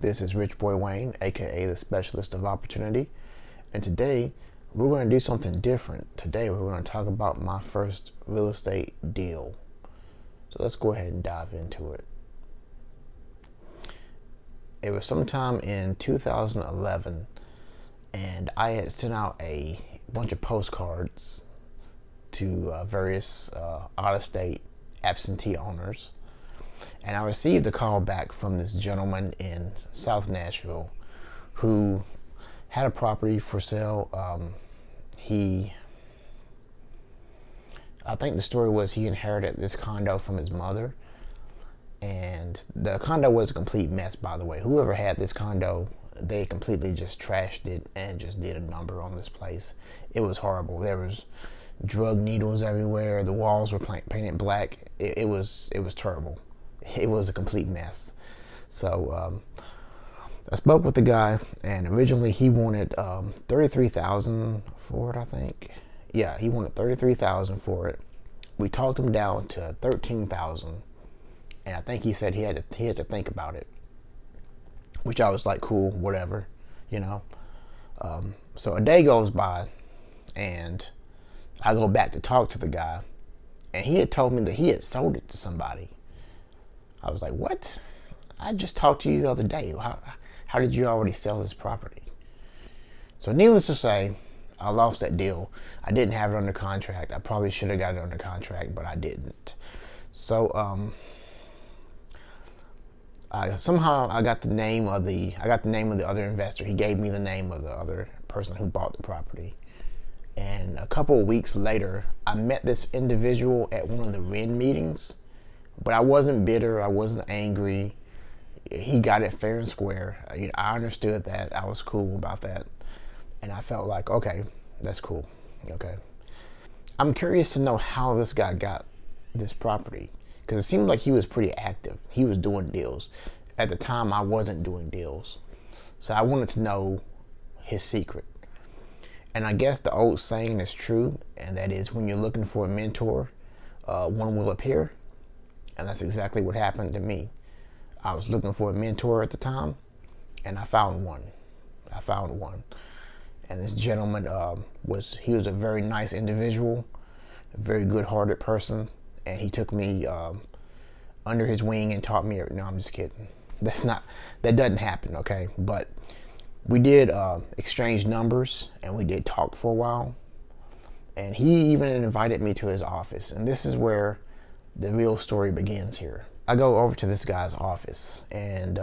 this is Rich Boy Wayne, aka the Specialist of Opportunity, and today we're going to do something different. Today we're going to talk about my first real estate deal. So let's go ahead and dive into it. It was sometime in 2011, and I had sent out a bunch of postcards to various out-of-state absentee owners. And I received a call back from this gentleman in South Nashville who had a property for sale. I think the story was he inherited this condo from his mother. And the condo was a complete mess, by the way. Whoever had this condo, they completely just trashed it and just did a number on this place. It was horrible. There was drug needles everywhere. The walls were painted black. It was terrible. It was a complete mess. So I spoke with the guy, and originally he wanted $33,000 for it, I think. Yeah, he wanted $33,000 for it. We talked him down to $13,000, and I think he said he had to think about it, which I was like, cool, whatever, you know. So a day goes by, and I go back to talk to the guy, and he had told me that he had sold it to somebody. I was like, what? I just talked to you the other day. How did you already sell this property? So needless to say, I lost that deal. I didn't have it under contract. I probably should have got it under contract, but I didn't. So I got the name of the other investor. He gave me the name of the other person who bought the property. And a couple of weeks later, I met this individual at one of the REN meetings. But I wasn't bitter. I wasn't angry. He got it fair and square. I understood that. I was cool about that. And I felt like, okay, that's cool. Okay. I'm curious to know how this guy got this property, because it seemed like he was pretty active. He was doing deals. At the time, I wasn't doing deals. So I wanted to know his secret. And I guess the old saying is true, and that is, when you're looking for a mentor, one will appear. And that's exactly what happened to me. I was looking for a mentor at the time, and I found one. And this gentleman was a very nice individual, a very good-hearted person, and he took me under his wing and taught me. No, I'm just kidding. That doesn't happen, okay? But we did exchange numbers, and we did talk for a while. And he even invited me to his office, and this is where the real story begins here. I go over to this guy's office, and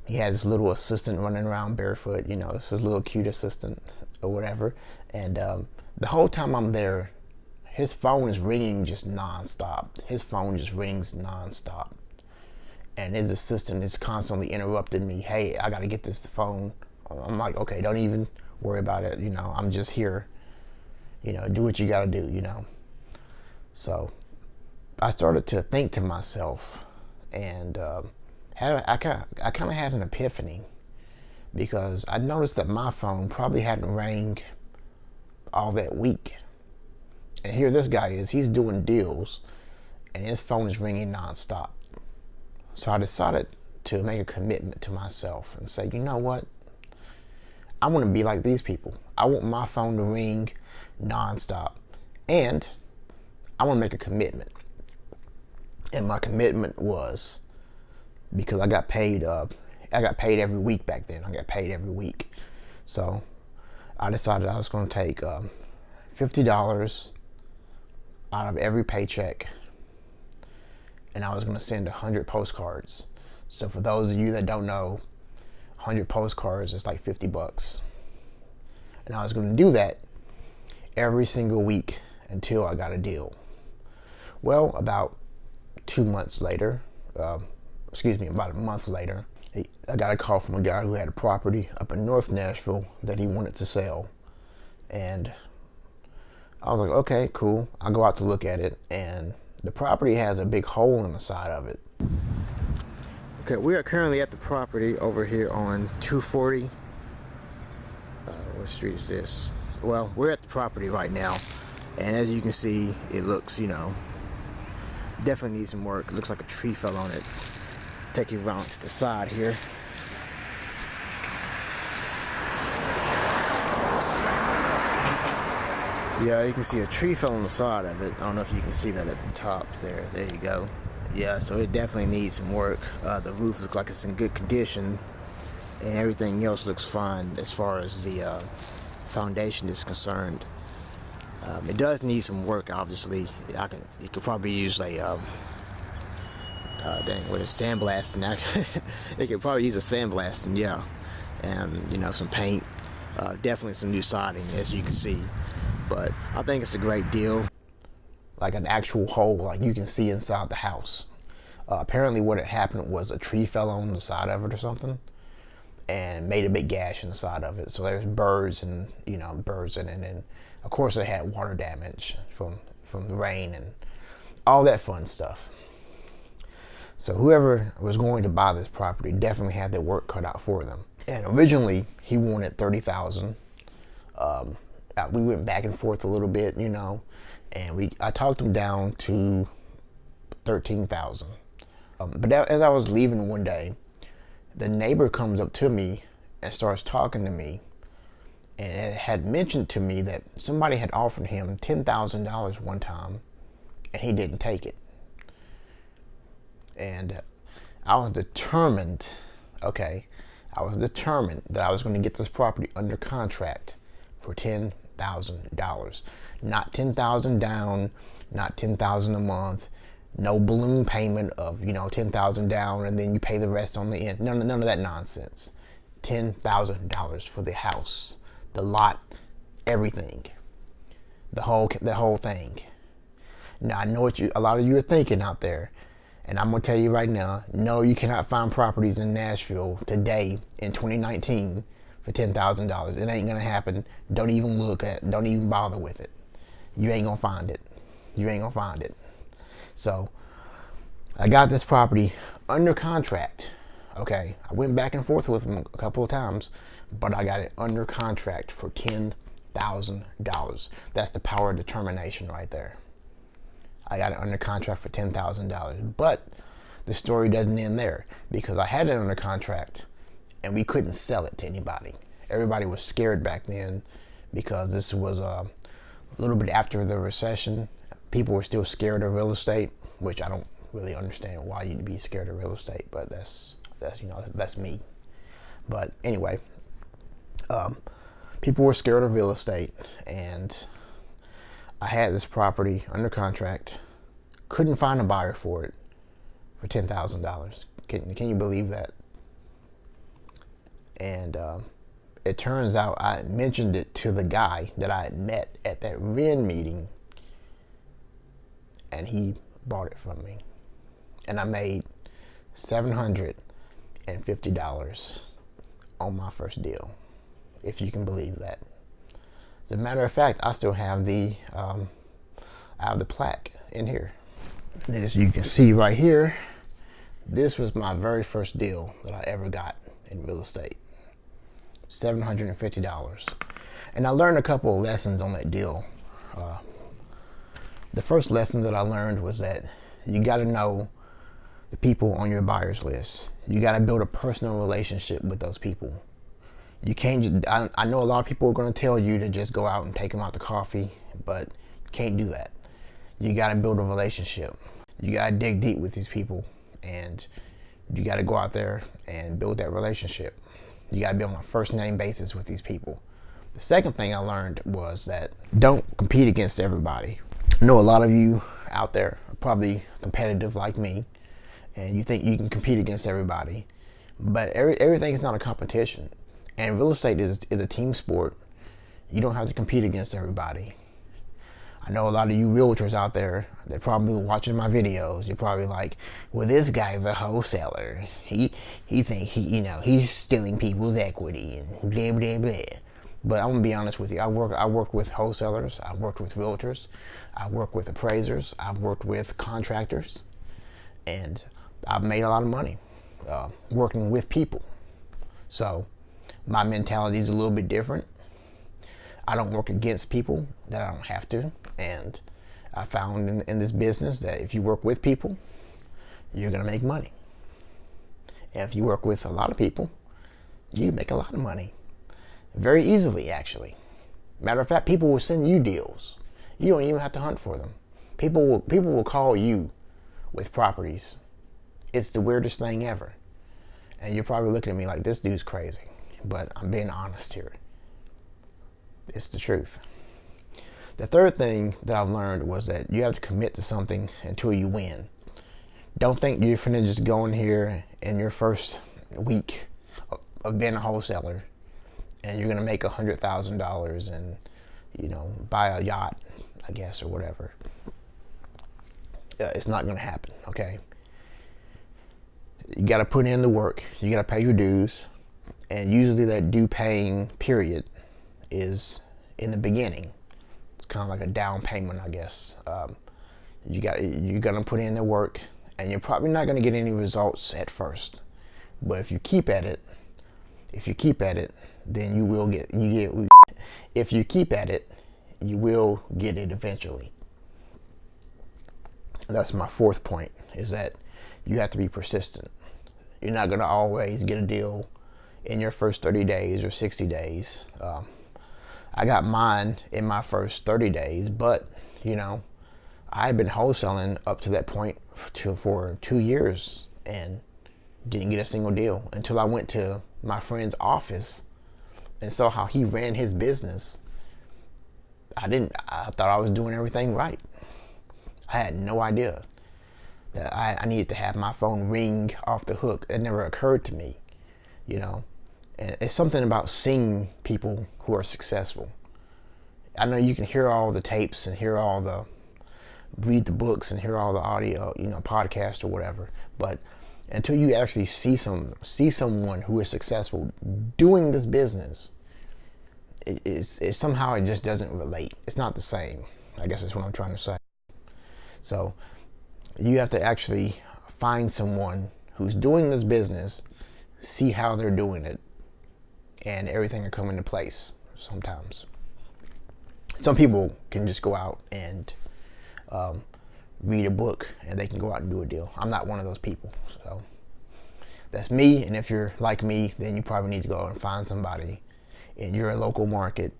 he has this little assistant running around barefoot, it's his little cute assistant or whatever. And the whole time I'm there, his phone is ringing just nonstop. His phone just rings nonstop. And his assistant is constantly interrupting me. Hey, I got to get this phone. I'm like, okay, don't even worry about it. I'm just here. Do what you got to do, So I started to think to myself, and I kind of had an epiphany, because I noticed that my phone probably hadn't rang all that week. And here this guy is, he's doing deals, and his phone is ringing nonstop. So I decided to make a commitment to myself and say, you know what? I want to be like these people. I want my phone to ring nonstop, and I want to make a commitment. And my commitment was, because I got paid every week back then. I got paid every week. So I decided I was going to take $50 out of every paycheck, and I was going to send 100 postcards. So for those of you that don't know, 100 postcards is like $50. And I was going to do that every single week until I got a deal. Well, about 2 months later, about a month later, I got a call from a guy who had a property up in North Nashville that he wanted to sell. And I was like, okay, cool. I'll go out to look at it. And the property has a big hole in the side of it. Okay, we are currently at the property over here on 240. What street is this? Well, we're at the property right now. And as you can see, it looks, definitely needs some work. It looks like a tree fell on it. Take you around to the side here. Yeah, you can see a tree fell on the side of it. I don't know if you can see that at the top there. There you go. Yeah, so it definitely needs some work. The roof looks like it's in good condition, and everything else looks fine as far as the foundation is concerned. It does need some work, obviously. You could probably use a with a sandblasting. It could probably use a sandblasting, yeah, and some paint. Definitely some new siding, as you can see. But I think it's a great deal. Like an actual hole, like you can see inside the house. Apparently what had happened was a tree fell on the side of it or something and made a big gash in the side of it. So there's birds and birds in it, and of course it had water damage from the rain and all that fun stuff. So whoever was going to buy this property definitely had their work cut out for them. And originally he wanted $30,000. We went back and forth a little bit, and I talked him down to $13,000. But as I was leaving one day, the neighbor comes up to me and starts talking to me, and had mentioned to me that somebody had offered him $10,000 one time, and he didn't take it. And I was determined, that I was going to get this property under contract for $10,000. Not $10,000 down, not $10,000 a month, no balloon payment of $10,000 down and then you pay the rest on the end. None of that nonsense. $10,000 for the house, the lot, everything, the whole thing. Now I know what a lot of you are thinking out there, and I'm gonna tell you right now, no, you cannot find properties in Nashville today in 2019 for $10,000. It ain't gonna happen. Don't even bother with it. You ain't gonna find it. So I got this property under contract. I went back and forth with him a couple of times, but I got it under contract for $10,000. That's the power of determination right there. I got it under contract for $10,000. But the story doesn't end there, because I had it under contract and we couldn't sell it to anybody. Everybody was scared back then because this was a little bit after the recession. People were still scared of real estate, which I don't really understand why you'd be scared of real estate, but that's me. But anyway, people were scared of real estate, and I had this property under contract, couldn't find a buyer for it for $10,000. Can you believe that? And it turns out I mentioned it to the guy that I had met at that REN meeting, and he bought it from me. And I made $750 on my first deal, if you can believe that. As a matter of fact, I still have the plaque in here. And as you can see right here, this was my very first deal that I ever got in real estate. $750. And I learned a couple of lessons on that deal. The first lesson that I learned was that you got to know the people on your buyer's list. You got to build a personal relationship with those people. You can't. I know a lot of people are going to tell you to just go out and take them out to coffee, but you can't do that. You got to build a relationship. You got to dig deep with these people, and you got to go out there and build that relationship. You got to be on a first name basis with these people. The second thing I learned was that don't compete against everybody. I know a lot of you out there are probably competitive like me, and you think you can compete against everybody, but everything is not a competition. And real estate is a team sport. You don't have to compete against everybody. I know a lot of you realtors out there, they're probably watching my videos. You're probably like, well, this guy's a wholesaler. He thinks he's stealing people's equity and blah, blah, blah. But I'm gonna be honest with you. I work with wholesalers. I've worked with realtors. I work with appraisers. I've worked with contractors, and I've made a lot of money working with people. So my mentality is a little bit different. I don't work against people that I don't have to, and I found in this business that if you work with people, you're gonna make money. And if you work with a lot of people, you make a lot of money. Very easily, actually. Matter of fact, people will send you deals. You don't even have to hunt for them. People will call you with properties. It's the weirdest thing ever. And you're probably looking at me like, this dude's crazy. But I'm being honest here. It's the truth. The third thing that I've learned was that you have to commit to something until you win. Don't think you're finna just go in here in your first week of being a wholesaler and you're gonna make $100,000 and, you know, buy a yacht, I guess, or whatever. It's not gonna happen, okay? You gotta put in the work. You gotta pay your dues, and usually that due paying period is in the beginning. It's kind of like a down payment, I guess. You're gonna put in the work, and you're probably not gonna get any results at first. But if you keep at it, then you will get. If you keep at it, you will get it eventually. That's my fourth point, is that you have to be persistent. You're not gonna always get a deal in your first 30 days or 60 days. I got mine in my first 30 days, but you know, I had been wholesaling up to that point for 2 years and didn't get a single deal until I went to my friend's office and saw how he ran his business. I thought I was doing everything right. I had no idea that I needed to have my phone ring off the hook. It never occurred to me, you know. And it's something about seeing people who are successful. I know you can hear all the tapes and read the books and hear all the audio, you know, podcasts or whatever. But until you actually see someone who is successful doing this business, it somehow it just doesn't relate. It's not the same. I guess that's what I'm trying to say. So you have to actually find someone who's doing this business, see how they're doing it, and everything will come into place sometimes. Some people can just go out and read a book and they can go out and do a deal. I'm not one of those people. So that's me. And if you're like me, then you probably need to go and find somebody in your local market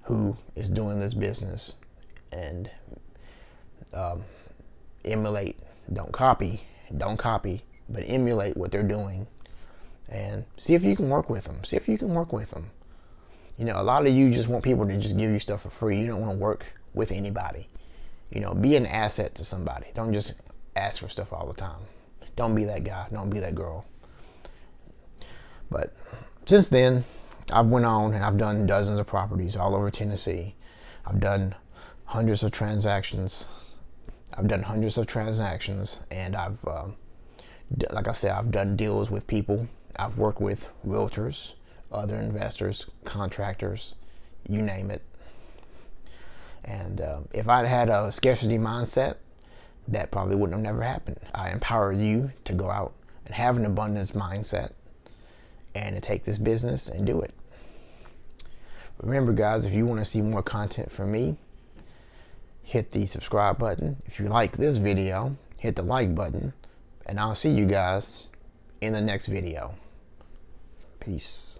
who is doing this business and emulate. Don't copy, but emulate what they're doing and see if you can work with them. You know, a lot of you just want people to just give you stuff for free. You don't want to work with anybody. You know, be an asset to somebody. Don't just ask for stuff all the time. Don't be that guy. Don't be that girl. But since then, I've went on and I've done dozens of properties all over Tennessee. I've done hundreds of transactions. And I've, like I said, I've done deals with people. I've worked with realtors, other investors, contractors, you name it. And if I'd had a scarcity mindset, that probably wouldn't have never happened. I empower you to go out and have an abundance mindset and to take this business and do it. Remember, guys, if you want to see more content from me, hit the subscribe button. If you like this video, hit the like button. And I'll see you guys in the next video. Peace.